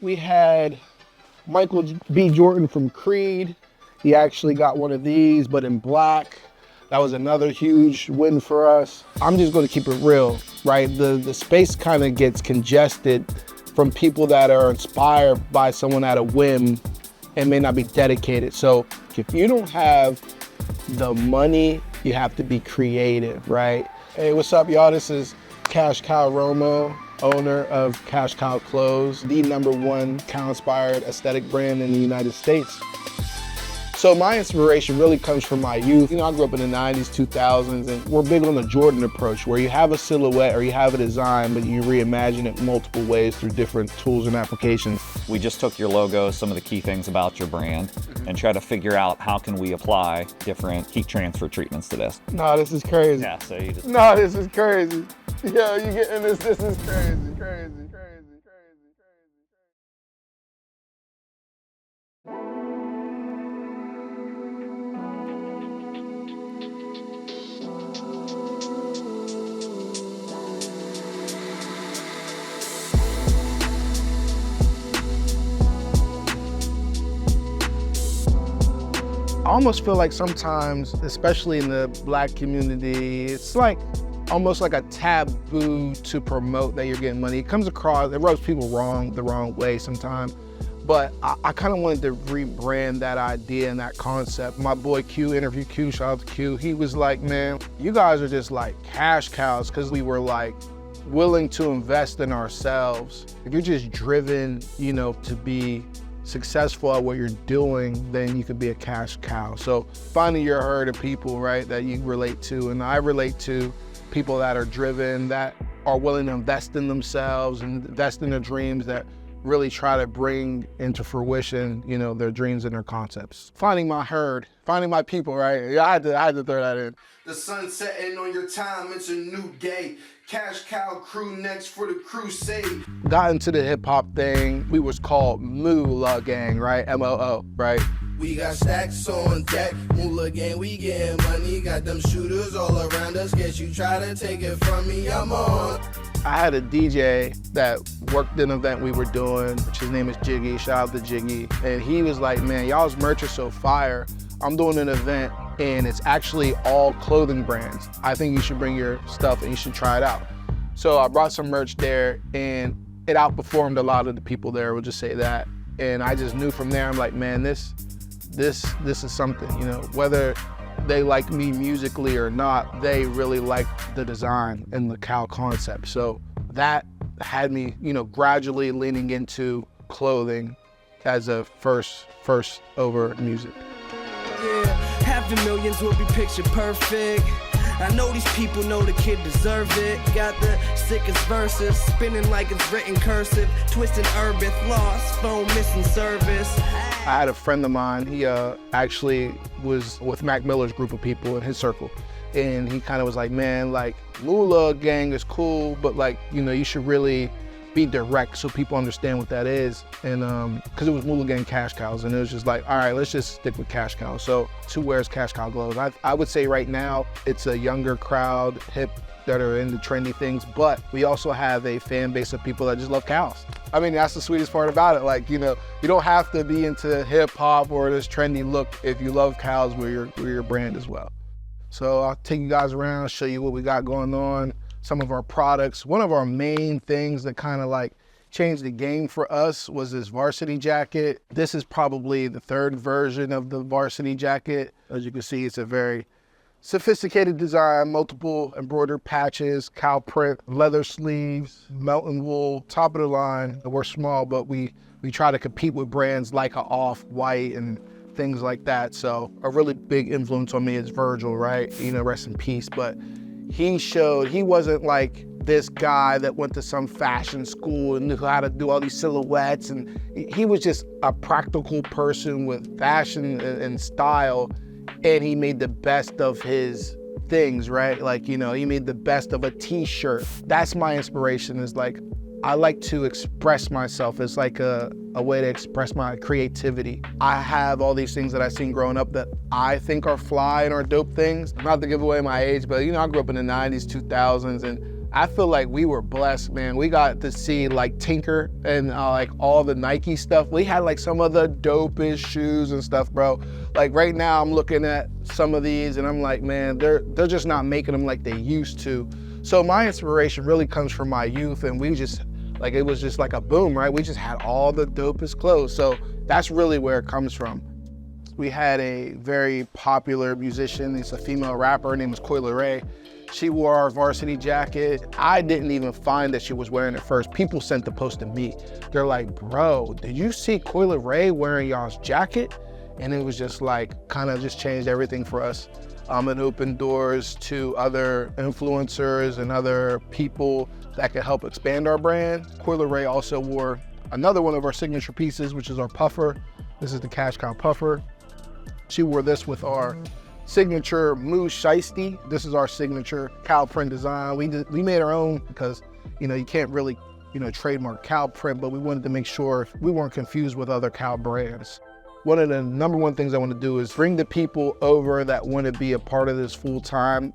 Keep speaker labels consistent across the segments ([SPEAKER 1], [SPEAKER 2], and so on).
[SPEAKER 1] We had Michael B. Jordan from Creed. He actually got one of these, but in black. That was another huge win for us. I'm just gonna keep it real, right? The space kind of gets congested from people that are inspired by someone at a whim and may not be dedicated. So if you don't have the money, you have to be creative, right? Hey, what's up, y'all? This is Cash Cow Romo, owner of Cash Cow Clothes, the #1 cow-inspired aesthetic brand in the United States. So my inspiration really comes from my youth. You know, I grew up in the 90s, 2000s, and we're big on the Jordan approach, where you have a silhouette or you have a design, but you reimagine it multiple ways through different tools and applications.
[SPEAKER 2] We just took your logo, some of the key things about your brand, and try to figure out how can we apply different heat transfer treatments to this.
[SPEAKER 1] No, this is crazy.
[SPEAKER 2] Yeah, so you just...
[SPEAKER 1] No, this is crazy. Yo, you getting this? This is crazy, crazy, crazy, crazy. I almost feel like sometimes, especially in the Black community, it's like almost like a taboo to promote that you're getting money. It comes across, it rubs people the wrong way sometimes. But I kind of wanted to rebrand that idea and that concept. My boy Q, Interview Q, shout out to Q, he was like, man, you guys are just like cash cows, because we were like willing to invest in ourselves. If you're just driven, you know, to be successful at what you're doing, then you could be a cash cow. So finding your herd of people, right, that you relate to. And I relate to people that are driven, that are willing to invest in themselves and invest in their dreams, that really try to bring into fruition, you know, their dreams and their concepts. Finding my herd, finding my people, right? Yeah, I had to throw that in.
[SPEAKER 3] The sun setting on your time, it's a new day. Cash Cow crew next for the crusade.
[SPEAKER 1] Got into the hip hop thing. We was called Moolah Gang, right? M-O-O, right?
[SPEAKER 3] We got stacks on deck, Moolah Gang, we getting money. Got them shooters all around us, guess you try to take it from me, I'm on.
[SPEAKER 1] I had a DJ that worked an event we were doing, which his name is Jiggy, shout out to Jiggy. And he was like, man, y'all's merch is so fire. I'm doing an event and it's actually all clothing brands. I think you should bring your stuff and you should try it out. So I brought some merch there and it outperformed a lot of the people there, we'll just say that. And I just knew from there, I'm like, man, this is something, you know, whether they like me musically or not, they really like the design and the cow concept. So that had me, you know, gradually leaning into clothing as a first over music.
[SPEAKER 4] Yeah, $500,000 will be picture perfect. I know these people know the kid deserve it. Got the sickest verses, spinning like it's written cursive, twisting urban lost, phone missing service.
[SPEAKER 1] I had a friend of mine, he actually was with Mac Miller's group of people in his circle. And he kind of was like, man, like Moolah Gang is cool, but like, you know, you should really be direct so people understand what that is. And cause it was Moolah Gang Cash Cows, and it was just like, all right, let's just stick with Cash Cows. So who wears Cash Cow clothes? I would say right now, it's a younger crowd, hip, that are into trendy things, but we also have a fan base of people that just love cows. I mean, that's the sweetest part about it. Like, you know, you don't have to be into hip hop or this trendy look if you love cows, we're your brand as well. So I'll take you guys around, show you what we got going on, some of our products. One of our main things that kind of like changed the game for us was this varsity jacket. This is probably the third version of the varsity jacket. As you can see, it's a very sophisticated design, multiple embroidered patches, cow print, leather sleeves, melton wool, top of the line. We're small, but we try to compete with brands like a Off-White and things like that. So a really big influence on me is Virgil, right? You know, rest in peace. But he wasn't like this guy that went to some fashion school and knew how to do all these silhouettes. And he was just a practical person with fashion and style. And he made the best of his things, right? Like, you know, he made the best of a t-shirt. That's my inspiration, is like, I like to express myself. It's like a way to express my creativity. I have all these things that I've seen growing up that I think are fly and are dope things. Not to give away my age, but you know, I grew up in the 90s, 2000s, and I feel like we were blessed, man. We got to see like Tinker and like all the Nike stuff. We had like some of the dopest shoes and stuff, bro. Like right now I'm looking at some of these and I'm like, man, they're just not making them like they used to. So my inspiration really comes from my youth, and we just, like, it was just like a boom, right? We just had all the dopest clothes. So that's really where it comes from. We had a very popular musician. He's a female rapper. Her name is Coi Leray. She wore our varsity jacket. I didn't even find that she was wearing it first. People sent the post to me. They're like, bro, did you see Coi Leray wearing y'all's jacket? And it was just like, kind of just changed everything for us. It opened doors to other influencers and other people that could help expand our brand. Coi Leray also wore another one of our signature pieces, which is our puffer. This is the Cash Cow puffer. She wore this with our signature Moose Shiesty. This is our signature cow print design. We made our own because, you know, you can't really, you know, trademark cow print, but we wanted to make sure we weren't confused with other cow brands. One of the number one things I want to do is bring the people over that want to be a part of this full time,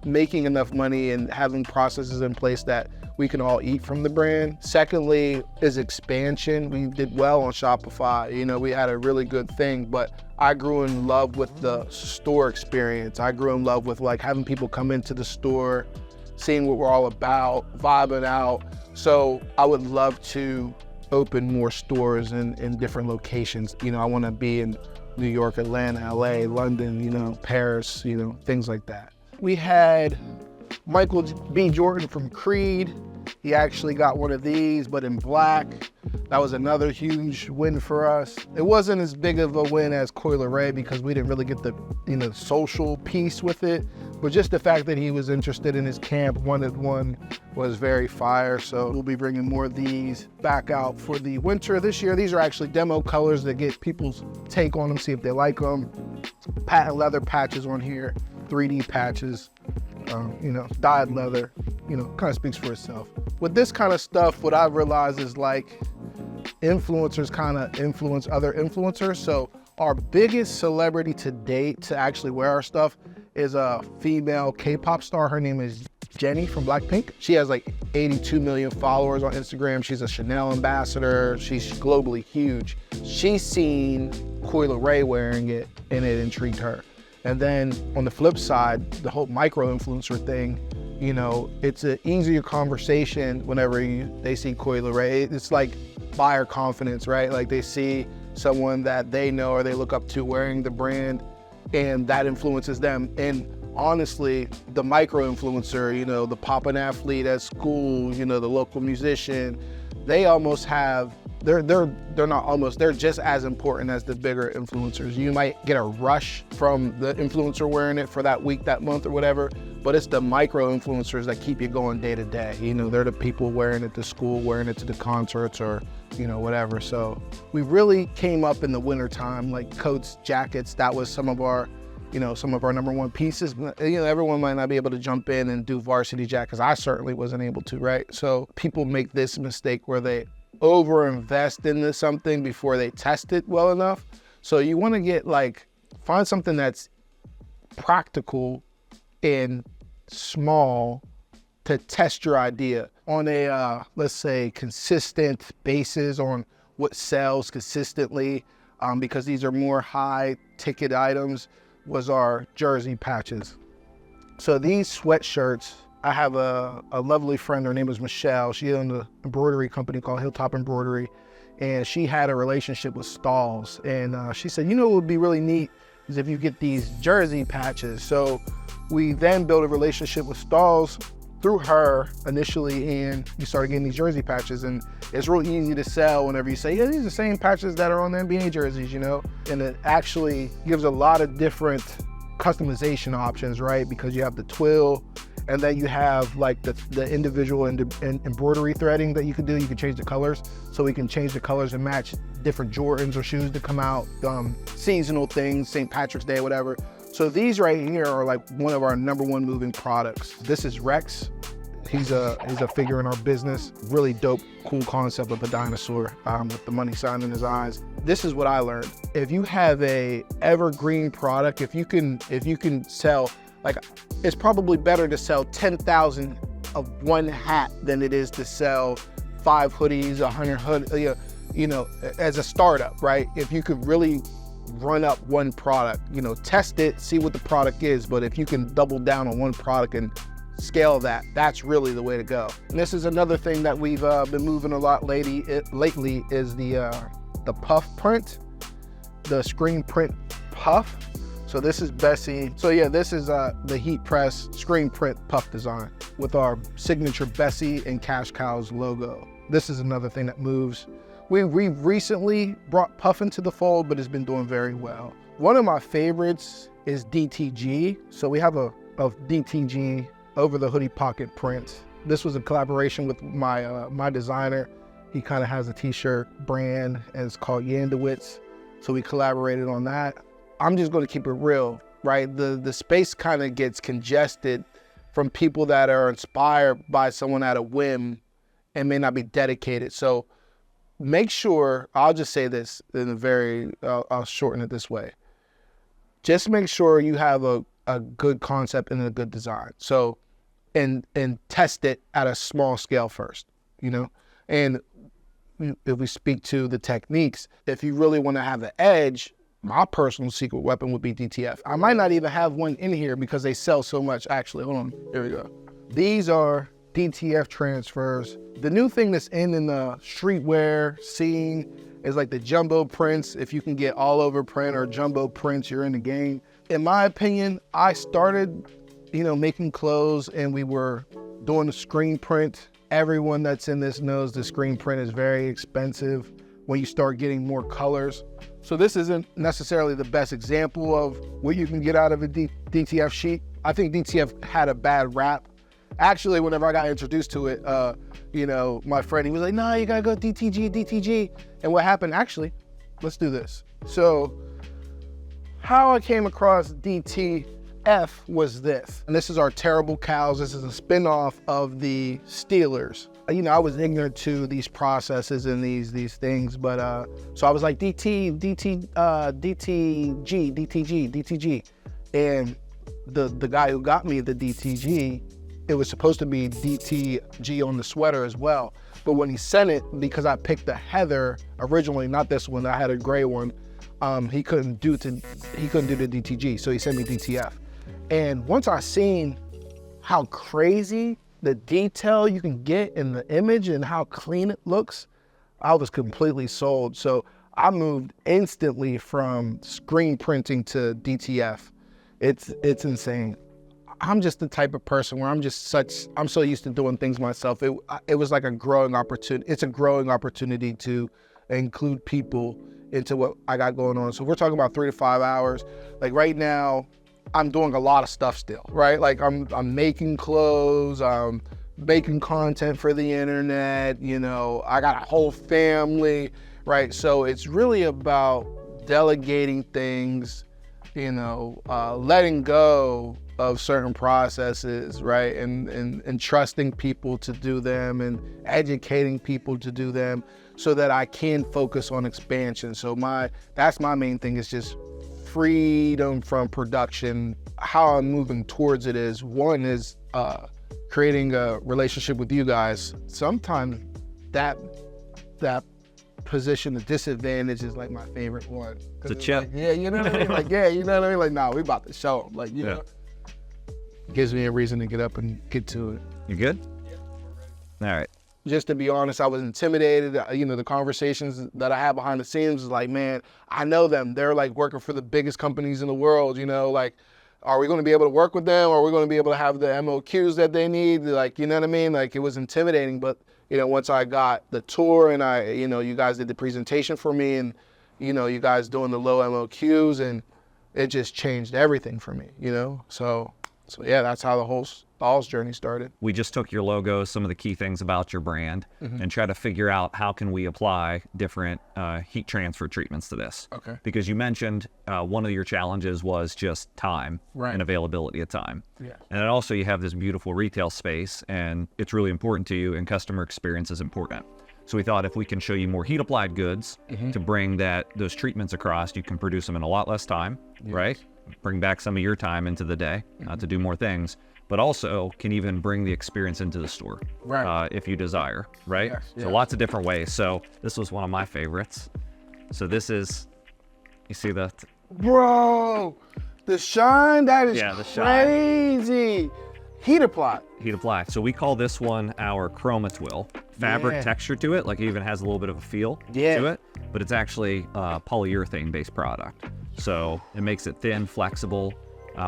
[SPEAKER 1] making enough money and having processes in place that we can all eat from the brand. Secondly is expansion. We did well on Shopify. You know, we had a really good thing, but I grew in love with the store experience. I grew in love with like having people come into the store, seeing what we're all about, vibing out. So I would love to open more stores in different locations. You know, I want to be in New York, Atlanta, LA, London, you know, Paris, you know, things like that. We had Michael B. Jordan from Creed. He actually got one of these, but in black. That was another huge win for us. It wasn't as big of a win as Coi Leray because we didn't really get the, you know, social piece with it. But just the fact that he was interested in his camp, wanted one, was very fire. So we'll be bringing more of these back out for the winter this year. These are actually demo colors that get people's take on them, see if they like them. Patent leather patches on here, 3D patches. You know, dyed leather, you know, kind of speaks for itself. With this kind of stuff, what I've realized is like influencers kind of influence other influencers. So our biggest celebrity to date to actually wear our stuff is a female K-pop star. Her name is Jennie from Blackpink. She has like 82 million followers on Instagram. She's a Chanel ambassador. She's globally huge. She's seen Coi Leray wearing it and it intrigued her. And then on the flip side, the whole micro-influencer thing, you know, it's an easier conversation whenever they see Coi Leray. It's like buyer confidence, right? Like they see someone that they know or they look up to wearing the brand, and that influences them. And honestly, the micro-influencer, you know, the poppin' athlete at school, you know, the local musician, they almost have, they're not almost, they're just as important as the bigger influencers. You might get a rush from the influencer wearing it for that week, that month or whatever, but it's the micro influencers that keep you going day to day. You know, they're the people wearing it to school, wearing it to the concerts or, you know, whatever. So we really came up in the winter time, like coats, jackets, that was some of our, you know, some of our number one pieces. You know, everyone might not be able to jump in and do varsity jackets. I certainly wasn't able to, right? So people make this mistake where they over-invest into something before they test it well enough. So you want to get like, find something that's practical and small to test your idea on a, let's say, consistent basis on what sells consistently, because these are more high ticket items, was our jersey patches. So these sweatshirts, I have a lovely friend, her name is Michelle. She owned an embroidery company called Hilltop Embroidery, and she had a relationship with Stahls. And she said, you know what would be really neat is if you get these jersey patches. So we then built a relationship with Stahls through her initially, and we started getting these jersey patches. And it's real easy to sell whenever you say, yeah, these are the same patches that are on the NBA jerseys, you know? And it actually gives a lot of different customization options, right? Because you have the twill, and then you have like the individual embroidery threading that you can do. You can change the colors. So we can change the colors and match different Jordans or shoes to come out, seasonal things, St. Patrick's Day, whatever. So these right here are like one of our number one moving products. This is Rex. He's a figure in our business. Really dope, cool concept of a dinosaur with the money sign in his eyes. This is what I learned. If you have a evergreen product, if you can sell, like, it's probably better to sell 10,000 of one hat than it is to sell 5 hoodies, 100 hoodies, you know, as a startup, right? If you could really run up one product, you know, test it, see what the product is, but if you can double down on one product and scale that, that's really the way to go. And this is another thing that we've been moving a lot lately is the puff print, the screen print puff. So this is Bessie. So yeah, this is the heat press screen print puff design with our signature Bessie and Cash Cows logo. This is another thing that moves. We recently brought puff into the fold, but it's been doing very well. One of my favorites is DTG. So we have a DTG over the hoodie pocket print. This was a collaboration with my designer. He kind of has a t-shirt brand and it's called Yandowitz. So we collaborated on that. I'm just gonna keep it real, right? The space kind of gets congested from people that are inspired by someone at a whim and may not be dedicated. So make sure, I'll just say this in a very, I'll shorten it this way. Just make sure you have a good concept and a good design. So, and test it at a small scale first, you know? And if we speak to the techniques, if you really want to have an edge, my personal secret weapon would be DTF. I might not even have one in here because they sell so much. Actually, hold on, here we go. These are DTF transfers. The new thing that's in the streetwear scene is like the jumbo prints. If you can get all over print or jumbo prints, you're in the game. In my opinion, I started, you know, making clothes and we were doing the screen print. Everyone that's in this knows the screen print is very expensive when you start getting more colors. So this isn't necessarily the best example of what you can get out of a DTF sheet. I think DTF had a bad rap. Actually, whenever I got introduced to it, you know, my friend, he was like, nah, you gotta go DTG. And what happened, actually, let's do this. So how I came across DTF was this. And this is our Terrible Cows. This is a spin-off of the Stahls. You know, I was ignorant to these processes and these things, but so I was like DTG. And the guy who got me the DTG, it was supposed to be DTG on the sweater as well. But when he sent it, because I picked the heather originally, not this one, I had a gray one, he couldn't do the DTG, so he sent me DTF. And once I seen how crazy the detail you can get in the image and how clean it looks, I was completely sold. So I moved instantly from screen printing to DTF. It's insane. I'm just the type of person where I'm so used to doing things myself. It was like a growing opportunity. It's a growing opportunity to include people into what I got going on. So we're talking about 3 to 5 hours. Like right now, I'm doing a lot of stuff still, right? Like I'm making clothes, I'm making content for the internet, you know, I got a whole family, right? So it's really about delegating things, you know, letting go of certain processes, right? And trusting people to do them and educating people to do them so that I can focus on expansion. So that's my main thing, is just freedom from production. How I'm moving towards it is, one is creating a relationship with you guys. Sometimes that position of disadvantage is like my favorite one.
[SPEAKER 2] It's a chip.
[SPEAKER 1] Like, yeah, you know what I mean? Like, yeah, you know what I mean? Like, nah, we about to show them. Like, you know, gives me a reason to get up and get to it.
[SPEAKER 2] You good? All right.
[SPEAKER 1] Just to be honest, I was intimidated. You know, the conversations that I had behind the scenes was like, man, I know them. They're like working for the biggest companies in the world, you know, like, are we going to be able to work with them? Or are we going to be able to have the MOQs that they need? Like, you know what I mean? Like, it was intimidating, but you know, once I got the tour and you know, you guys did the presentation for me and, you know, you guys doing the low MOQs, and it just changed everything for me, you know? So yeah, that's how the whole Stahls journey started.
[SPEAKER 2] We just took your logo, some of the key things about your brand, and try to figure out how can we apply different heat transfer treatments to this.
[SPEAKER 1] Okay.
[SPEAKER 2] Because you mentioned one of your challenges was just time and availability of time.
[SPEAKER 1] Yeah.
[SPEAKER 2] And then also you have this beautiful retail space, and it's really important to you, and customer experience is important. So we thought if we can show you more heat applied goods to bring those treatments across, you can produce them in a lot less time, right? Bring back some of your time into the day to do more things. but also can even bring the experience into the store,
[SPEAKER 1] Right.
[SPEAKER 2] if you desire, right?
[SPEAKER 1] Yes,
[SPEAKER 2] So
[SPEAKER 1] yes.
[SPEAKER 2] lots of different ways. So this was one of my favorites. So this is, you see the,
[SPEAKER 1] Bro, the shine, that is
[SPEAKER 2] Yeah, the shine.
[SPEAKER 1] crazy. Heat applied.
[SPEAKER 2] heat apply. So we call this one our chroma twill. Fabric
[SPEAKER 1] Yeah.
[SPEAKER 2] texture to it, like it even has a little bit of a feel
[SPEAKER 1] Yeah.
[SPEAKER 2] to it, but it's actually a polyurethane based product. So it makes it thin, flexible.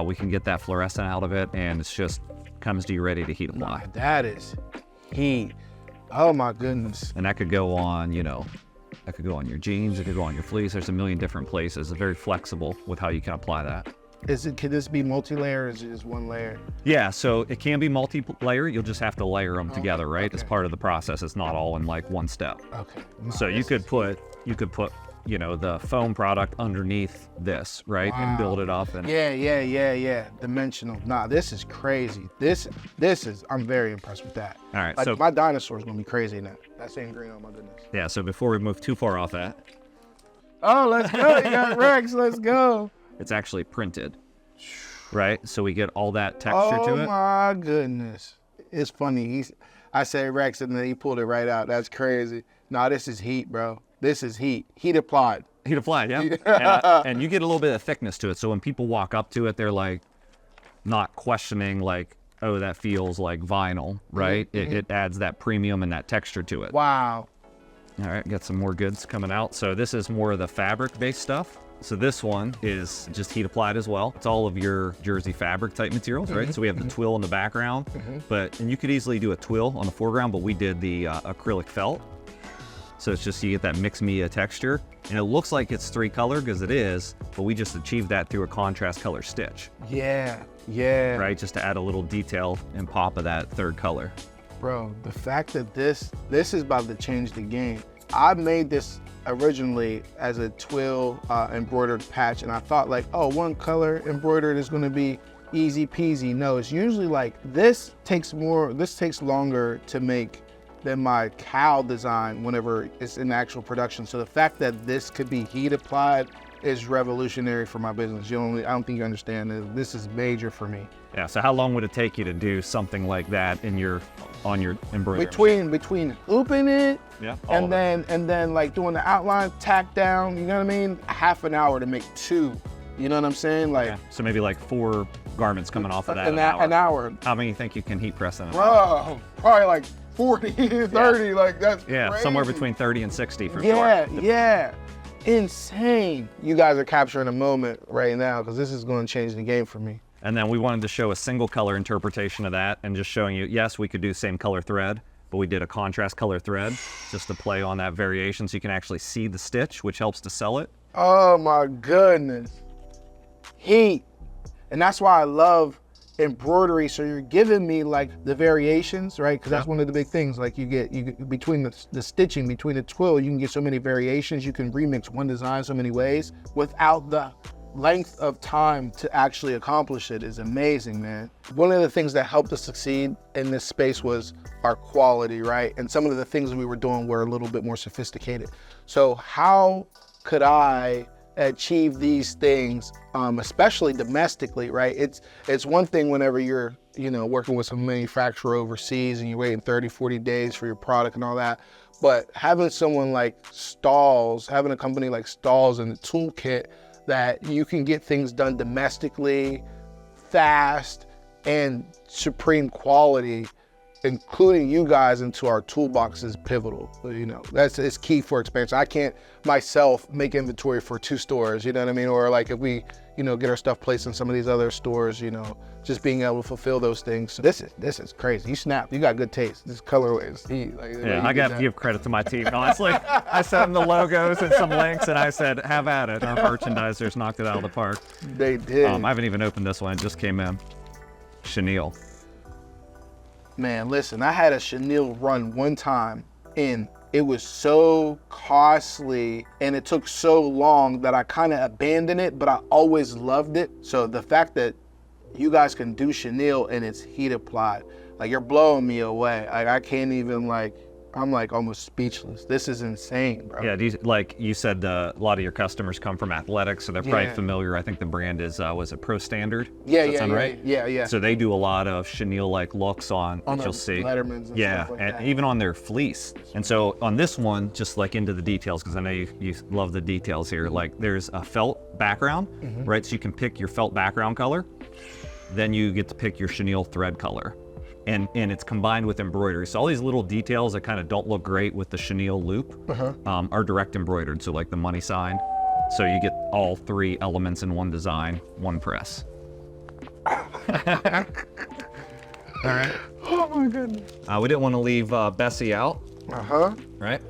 [SPEAKER 2] We can get that fluorescent out of it, and it's just comes to you ready to heat apply.
[SPEAKER 1] That is heat. Oh my goodness.
[SPEAKER 2] And that could go on, that could go on your jeans, it could go on your fleece. There's a million different places. It's very flexible with how you can apply that.
[SPEAKER 1] Could this be multi-layer or is it just one layer?
[SPEAKER 2] Yeah, so it can be multi-layer. You'll just have to layer them together, right? It's part of the process. It's not all in like one step.
[SPEAKER 1] Okay.
[SPEAKER 2] So you could put, the foam product underneath this, right? And build it up. And
[SPEAKER 1] Yeah. Dimensional. Nah, this is crazy. This is, I'm very impressed with that.
[SPEAKER 2] All right,
[SPEAKER 1] Like,
[SPEAKER 2] so
[SPEAKER 1] my dinosaur's gonna be crazy now. That same green, oh my goodness.
[SPEAKER 2] yeah, so before we move too far off that,
[SPEAKER 1] Oh, let's go. You got Rex, let's go.
[SPEAKER 2] it's actually printed, right? So we get all that texture
[SPEAKER 1] Oh
[SPEAKER 2] to it.
[SPEAKER 1] my goodness. It's funny. I said Rex and then he pulled it right out. That's crazy. Nah, this is heat, bro. This is heat. Heat applied.
[SPEAKER 2] Heat applied, yeah. And you get a little bit of thickness to it. So when people walk up to it, they're like not questioning like, oh, that feels like vinyl, right? It adds that premium and that texture to it.
[SPEAKER 1] Wow.
[SPEAKER 2] All right, got some more goods coming out. So this is more of the fabric-based stuff. So this one is just heat applied as well. It's all of your jersey fabric type materials, right? So we have the twill in the background, and you could easily do a twill on the foreground, but we did the acrylic felt. So it's just, you get that mixed media texture, and it looks like it's 3-color because it is, but we just achieved that through a contrast color stitch,
[SPEAKER 1] Yeah.
[SPEAKER 2] right? Just to add a little detail and pop of that 3rd color.
[SPEAKER 1] Bro, the fact that this is about to change the game. I made this originally as a twill embroidered patch, and I thought like, oh, 1 color embroidered is gonna be easy peasy. No, it's usually like, this takes longer to make than my cowl design whenever it's in actual production. So the fact that this could be heat applied is revolutionary for my business. I don't think you understand this. This is major for me.
[SPEAKER 2] Yeah, so how long would it take you to do something like that on your embroidery?
[SPEAKER 1] Between hooping it,
[SPEAKER 2] Yeah, all of it.
[SPEAKER 1] and then like doing the outline, tack down, you know what I mean? Half an hour to make 2. You know what I'm saying? Like,
[SPEAKER 2] Yeah, so maybe like 4 garments coming off of that.
[SPEAKER 1] an hour.
[SPEAKER 2] How many you think you can heat press in an hour?
[SPEAKER 1] Bro, probably like 40, 30, like that's
[SPEAKER 2] Yeah,
[SPEAKER 1] crazy.
[SPEAKER 2] somewhere between 30 and 60 for
[SPEAKER 1] Yeah,
[SPEAKER 2] sure.
[SPEAKER 1] yeah. Insane. You guys are capturing a moment right now because this is going to change the game for me.
[SPEAKER 2] And then we wanted to show a single color interpretation of that and just showing you, yes, we could do same color thread, but we did a contrast color thread just to play on that variation so you can actually see the stitch, which helps to sell it.
[SPEAKER 1] Oh my goodness. Heat. And that's why I love embroidery. So you're giving me like the variations, right? Because that's one of the big things. Like you get between the stitching, between the twill, you can get so many variations. You can remix one design so many ways without the length of time to actually accomplish it is amazing, man. One of the things that helped us succeed in this space was our quality, right? And some of the things we were doing were a little bit more sophisticated. So how could I achieve these things, especially domestically, right? It's one thing whenever you're, working with some manufacturer overseas and you're waiting 30, 40 days for your product and all that. But having someone like Stahls, having a company like Stahls in the toolkit that you can get things done domestically, fast, and supreme quality, including you guys into our toolbox is pivotal. It's key for expansion. I can't myself make inventory for 2 stores, you know what I mean? Or like if we, get our stuff placed in some of these other stores, just being able to fulfill those things. So this is crazy. You snapped. You got good taste. This colorway is heat.
[SPEAKER 2] Yeah, I got to give credit to my team. Honestly, I sent them the logos and some links, and I said, have at it. Our merchandisers knocked it out of the park.
[SPEAKER 1] They did.
[SPEAKER 2] I haven't even opened this one. It just came in. Chenille.
[SPEAKER 1] Man, listen, I had a chenille run one time and it was so costly and it took so long that I kind of abandoned it, but I always loved it. So the fact that you guys can do chenille and it's heat applied, like you're blowing me away. Like I can't even I'm like almost speechless. This is insane, bro.
[SPEAKER 2] Yeah, these, like you said, a lot of your customers come from athletics, so they're probably
[SPEAKER 1] Yeah.
[SPEAKER 2] familiar. I think the brand is, was it Pro Standard?
[SPEAKER 1] Yeah,
[SPEAKER 2] Does that
[SPEAKER 1] yeah,
[SPEAKER 2] sound
[SPEAKER 1] yeah,
[SPEAKER 2] right?
[SPEAKER 1] yeah.
[SPEAKER 2] So they do a lot of chenille-like looks on
[SPEAKER 1] On
[SPEAKER 2] that
[SPEAKER 1] the
[SPEAKER 2] you'll see.
[SPEAKER 1] Lettermans and
[SPEAKER 2] Yeah,
[SPEAKER 1] stuff like
[SPEAKER 2] and
[SPEAKER 1] that.
[SPEAKER 2] even on their fleece. And so on this one, just like into the details, because I know you love the details here. Like there's a felt background,
[SPEAKER 1] Mm-hmm.
[SPEAKER 2] right? So you can pick your felt background color. Then you get to pick your chenille thread color. And it's combined with embroidery. So all these little details that kind of don't look great with the chenille loop are direct embroidered. So like the money sign. So you get all three elements in one design, one press. All right.
[SPEAKER 1] Oh my goodness.
[SPEAKER 2] We didn't want to leave Bessie out,
[SPEAKER 1] Uh-huh.
[SPEAKER 2] right?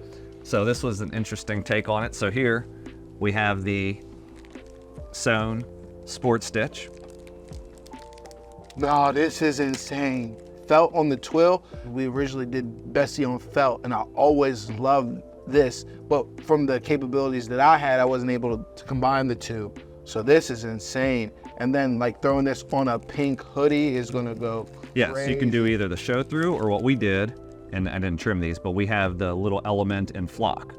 [SPEAKER 2] So this was an interesting take on it. So here we have the sewn sport stitch.
[SPEAKER 1] No, this is insane. Felt on the twill. We originally did Bessie on felt, and I always loved this, but from the capabilities that I had, I wasn't able to combine the two. So this is insane. And then like throwing this on a pink hoodie is gonna go
[SPEAKER 2] Yeah,
[SPEAKER 1] crazy.
[SPEAKER 2] so you can do either the show through or what we did, and I didn't trim these, but we have the little element in flock,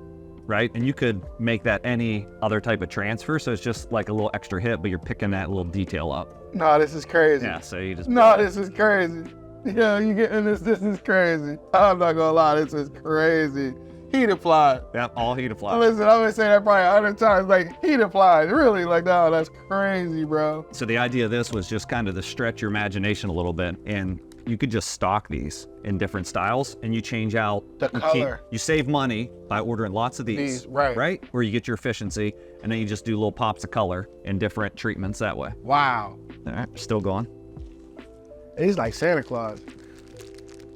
[SPEAKER 2] right? And you could make that any other type of transfer, so it's just like a little extra hit, but you're picking that little detail up.
[SPEAKER 1] No, this is crazy.
[SPEAKER 2] Yeah, so you just...
[SPEAKER 1] No, this is crazy. Yeah, you getting this? This is crazy. I'm not gonna lie, this is crazy. Heat applied.
[SPEAKER 2] Yep, all heat applied.
[SPEAKER 1] Listen, I'm gonna say that probably 100 times. Like heat applied, really? Like, no, that's crazy, bro.
[SPEAKER 2] So the idea of this was just kind of to stretch your imagination a little bit, and you could just stock these in different styles, and you change out
[SPEAKER 1] The
[SPEAKER 2] you
[SPEAKER 1] color.
[SPEAKER 2] You save money by ordering lots of these,
[SPEAKER 1] right.
[SPEAKER 2] Right, where you get your efficiency, and then you just do little pops of color and different treatments that way.
[SPEAKER 1] Wow.
[SPEAKER 2] All right, still going.
[SPEAKER 1] He's like Santa Claus.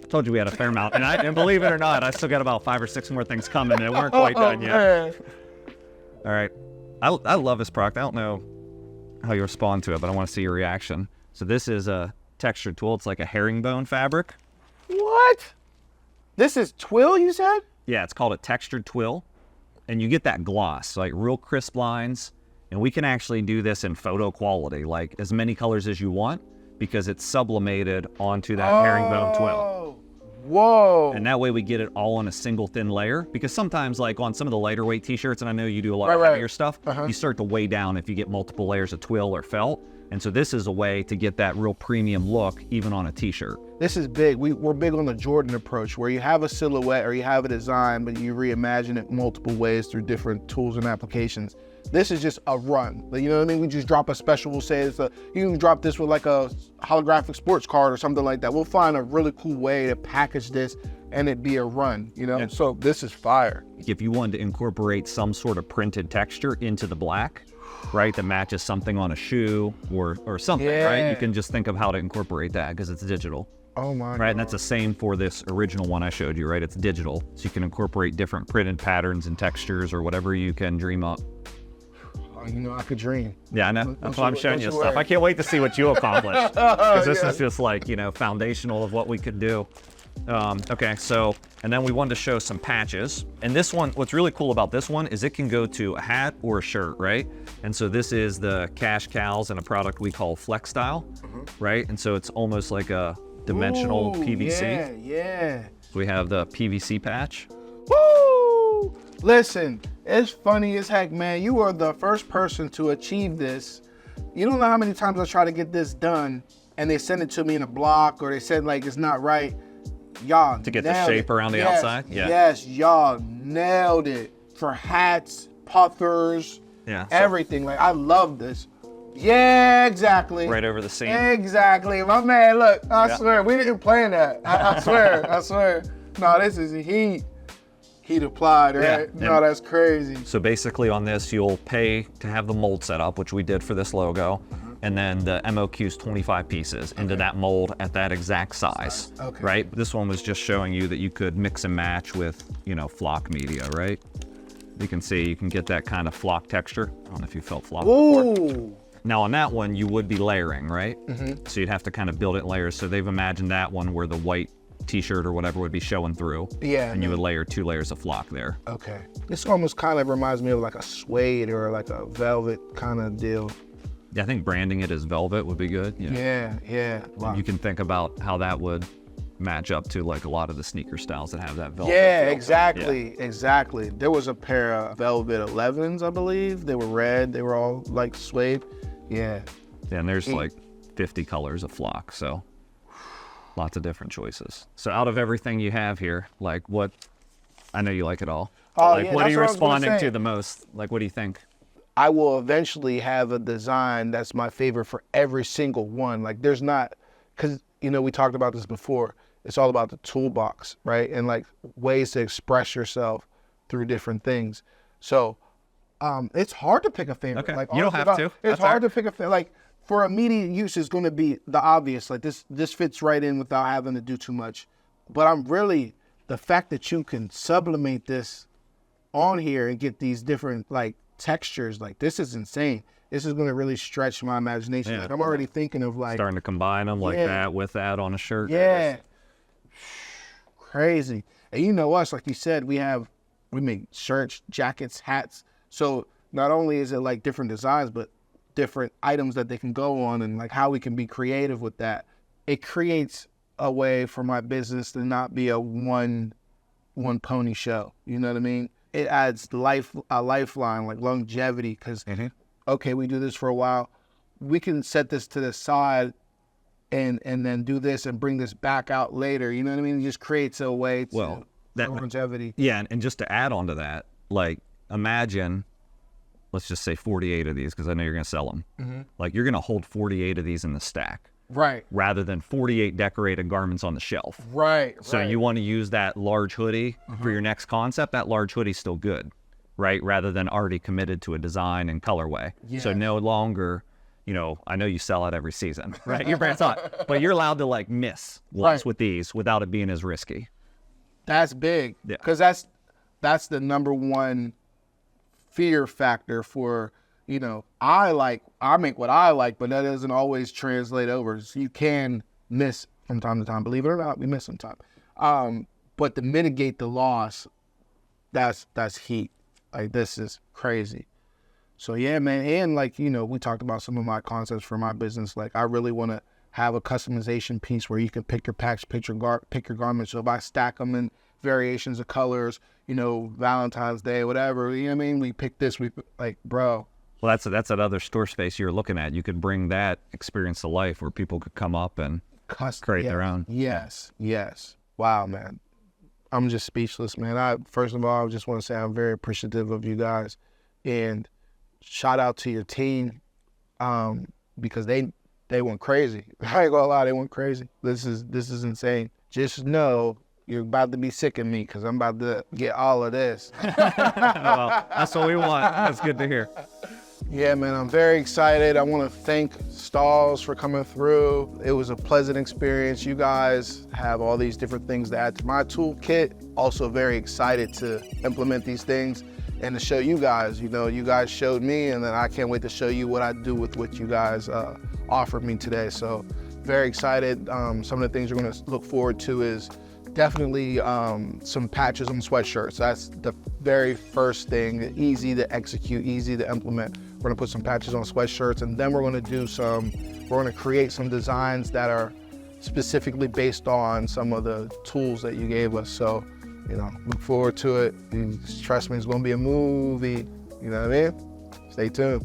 [SPEAKER 2] I told you we had a fair amount, and believe it or not, I still got about 5 or 6 more things coming, and they weren't quite done yet.
[SPEAKER 1] Man.
[SPEAKER 2] All right, I love this product. I don't know how you respond to it, but I want to see your reaction. So this is a textured twill. It's like a herringbone fabric.
[SPEAKER 1] What? This is twill, you said?
[SPEAKER 2] Yeah, it's called a textured twill, and you get that gloss, like real crisp lines, and we can actually do this in photo quality, like as many colors as you want, because it's sublimated onto that herringbone twill.
[SPEAKER 1] Whoa.
[SPEAKER 2] And that way we get it all on a single thin layer, because sometimes like on some of the lighter weight t-shirts, and I know you do a lot of
[SPEAKER 1] Right.
[SPEAKER 2] heavier stuff, you start to weigh down if you get multiple layers of twill or felt. And so this is a way to get that real premium look even on a t-shirt.
[SPEAKER 1] This is big. We're big on the Jordan approach, where you have a silhouette or you have a design, but you reimagine it multiple ways through different tools and applications. This is just a run. Like, you know what I mean? We just drop a special. We'll say you can drop this with like a holographic sports card or something like that. We'll find a really cool way to package this and it be a run, you know? So this is fire.
[SPEAKER 2] If you wanted to incorporate some sort of printed texture into the black, right, that matches something on a shoe or something, right? You can just think of how to incorporate that because it's digital.
[SPEAKER 1] Oh my
[SPEAKER 2] Right, and that's the same for this original one I showed you, right? It's digital, so you can incorporate different printed patterns and textures or whatever you can dream up.
[SPEAKER 1] Oh, you know, I could dream.
[SPEAKER 2] Yeah, I know. That's why I'm showing you
[SPEAKER 1] you
[SPEAKER 2] stuff.
[SPEAKER 1] worry.
[SPEAKER 2] I can't wait to see what you accomplish. Because this is just like, you know, foundational of what we could do. Okay, so, and then we wanted to show some patches. And this one, what's really cool about this one is it can go to a hat or a shirt, right? And so this is the cash cows in a product we call Flex Style, right? And so it's almost like a dimensional
[SPEAKER 1] Ooh,
[SPEAKER 2] PVC.
[SPEAKER 1] Yeah.
[SPEAKER 2] So we have the PVC patch.
[SPEAKER 1] Woo! Listen, it's funny as heck, man. You are the first person to achieve this. You don't know how many times I try to get this done and they send it to me in a block or they said like it's not right. Y'all
[SPEAKER 2] To get the
[SPEAKER 1] nailed
[SPEAKER 2] shape
[SPEAKER 1] it.
[SPEAKER 2] around the
[SPEAKER 1] Yes,
[SPEAKER 2] outside? Yeah.
[SPEAKER 1] Yes, y'all nailed it. For hats, puffers,
[SPEAKER 2] Yeah. so
[SPEAKER 1] everything. Like, I love this. Yeah, exactly.
[SPEAKER 2] right over the seam.
[SPEAKER 1] Exactly. My man, look, I
[SPEAKER 2] Yeah.
[SPEAKER 1] swear, we didn't plan that. I swear, I swear. No, this is heat applied, right?
[SPEAKER 2] Yeah,
[SPEAKER 1] No,
[SPEAKER 2] and-
[SPEAKER 1] that's crazy.
[SPEAKER 2] So basically on this, you'll pay to have the mold set up, which we did for this logo. And then the MOQ's 25 pieces into that mold at that exact size,
[SPEAKER 1] Okay.
[SPEAKER 2] right? This one was just showing you that you could mix and match with, you know, flock media, right? You can see, you can get that kind of flock texture. I don't know if you felt flock before.
[SPEAKER 1] Ooh.
[SPEAKER 2] Now on that one, you would be layering, right? So you'd have to kind of build it in layers. So they've imagined that one where the white t-shirt or whatever would be showing through.
[SPEAKER 1] Yeah,
[SPEAKER 2] And you
[SPEAKER 1] no.
[SPEAKER 2] would layer 2 layers of flock there.
[SPEAKER 1] Okay. This almost kind of reminds me of like a suede or like a velvet kind of deal.
[SPEAKER 2] Yeah, I think branding it as velvet would be good.
[SPEAKER 1] Yeah. Wow.
[SPEAKER 2] You can think about how that would match up to like a lot of the sneaker styles that have that velvet.
[SPEAKER 1] Yeah,
[SPEAKER 2] feel.
[SPEAKER 1] exactly, exactly. There was a pair of velvet 11s, I believe. They were red. They were all like suede. Yeah.
[SPEAKER 2] Yeah, and there's like 50 colors of flock, so lots of different choices. So out of everything you have here, like what, I know you like it all.
[SPEAKER 1] Oh,
[SPEAKER 2] Like
[SPEAKER 1] yeah,
[SPEAKER 2] what are
[SPEAKER 1] that's
[SPEAKER 2] you
[SPEAKER 1] what I was gonna
[SPEAKER 2] responding
[SPEAKER 1] say.
[SPEAKER 2] to the most? Like what do you think?
[SPEAKER 1] I will eventually have a design that's my favorite for every single one. Like there's not, because, you know, we talked about this before. It's all about the toolbox, right? And like ways to express yourself through different things. So it's hard to pick a favorite.
[SPEAKER 2] Okay,
[SPEAKER 1] Like,
[SPEAKER 2] you don't
[SPEAKER 1] honestly,
[SPEAKER 2] have to.
[SPEAKER 1] It's
[SPEAKER 2] That's
[SPEAKER 1] hard
[SPEAKER 2] fair.
[SPEAKER 1] to pick a favorite. Like for immediate use, it's going to be the obvious. Like this fits right in without having to do too much. But I'm really, the fact that you can sublimate this on here and get these different like textures, like this is insane. This is going to really stretch my imagination.
[SPEAKER 2] Yeah.
[SPEAKER 1] Like I'm already thinking of like,
[SPEAKER 2] Starting to combine them like
[SPEAKER 1] Yeah.
[SPEAKER 2] that with that on a shirt.
[SPEAKER 1] yeah, crazy. And you know us, like you said, we make shirts, jackets, hats. So not only is it like different designs, but different items that they can go on, and like how we can be creative with that. It creates a way for my business to not be a one pony show. You know what I mean? It adds a lifeline, like longevity, because okay, we do this for a while. We can set this to the side and then do this and bring this back out later. You know what I mean? It just creates a way to
[SPEAKER 2] Well, that-
[SPEAKER 1] longevity.
[SPEAKER 2] Yeah, and just to add on to that, like imagine, let's just say 48 of these, because I know you're going to sell them.
[SPEAKER 1] Mm-hmm.
[SPEAKER 2] Like you're going to hold 48 of these in the stack
[SPEAKER 1] Right,
[SPEAKER 2] rather than 48 decorated garments on the shelf.
[SPEAKER 1] right.
[SPEAKER 2] So you want to use that large hoodie for your next concept. That large hoodie's still good, right? Rather than already committed to a design and colorway. So
[SPEAKER 1] Yeah.
[SPEAKER 2] no longer, you know, I know you sell out every season, right? Your brand's hot, but you're allowed to like miss once
[SPEAKER 1] Right.
[SPEAKER 2] with these without it being as risky.
[SPEAKER 1] That's big,
[SPEAKER 2] Yeah.
[SPEAKER 1] because that's the number one fear factor for, you know, I make what I like, but that doesn't always translate over. So you can miss from time to time. Believe it or not, we miss sometimes. But to mitigate the loss, that's heat. Like this is crazy. So yeah, man. And like, you know, we talked about some of my concepts for my business. Like I really want to have a customization piece where you can pick your packs, pick your garments. So if I stack them in variations of colors, you know, Valentine's Day, whatever, you know what I mean? We pick this, like, bro.
[SPEAKER 2] Well, that's that other store space you're looking at. You could bring that experience to life where people could come up and create their own.
[SPEAKER 1] Yes, yes. Wow, man. I'm just speechless, man. First of all, I just want to say I'm very appreciative of you guys, and shout out to your team, because they went crazy. I ain't gonna lie, they went crazy. This is insane. Just know you're about to be sick of me, because I'm about to get all of this.
[SPEAKER 2] Well, that's what we want. That's good to hear.
[SPEAKER 1] Yeah, man, I'm very excited. I want to thank Stahls for coming through. It was a pleasant experience. You guys have all these different things to add to my toolkit. Also very excited to implement these things and to show you guys. You know, you guys showed me, and then I can't wait to show you what I do with what you guys offered me today. So very excited. Some of the things we're going to look forward to is definitely some patches on sweatshirts. That's the very first thing. Easy to execute, easy to implement. We're gonna put some patches on sweatshirts, and then we're gonna create some designs that are specifically based on some of the tools that you gave us. So, you know, look forward to it. Trust me, it's gonna be a movie. You know what I mean? Stay tuned.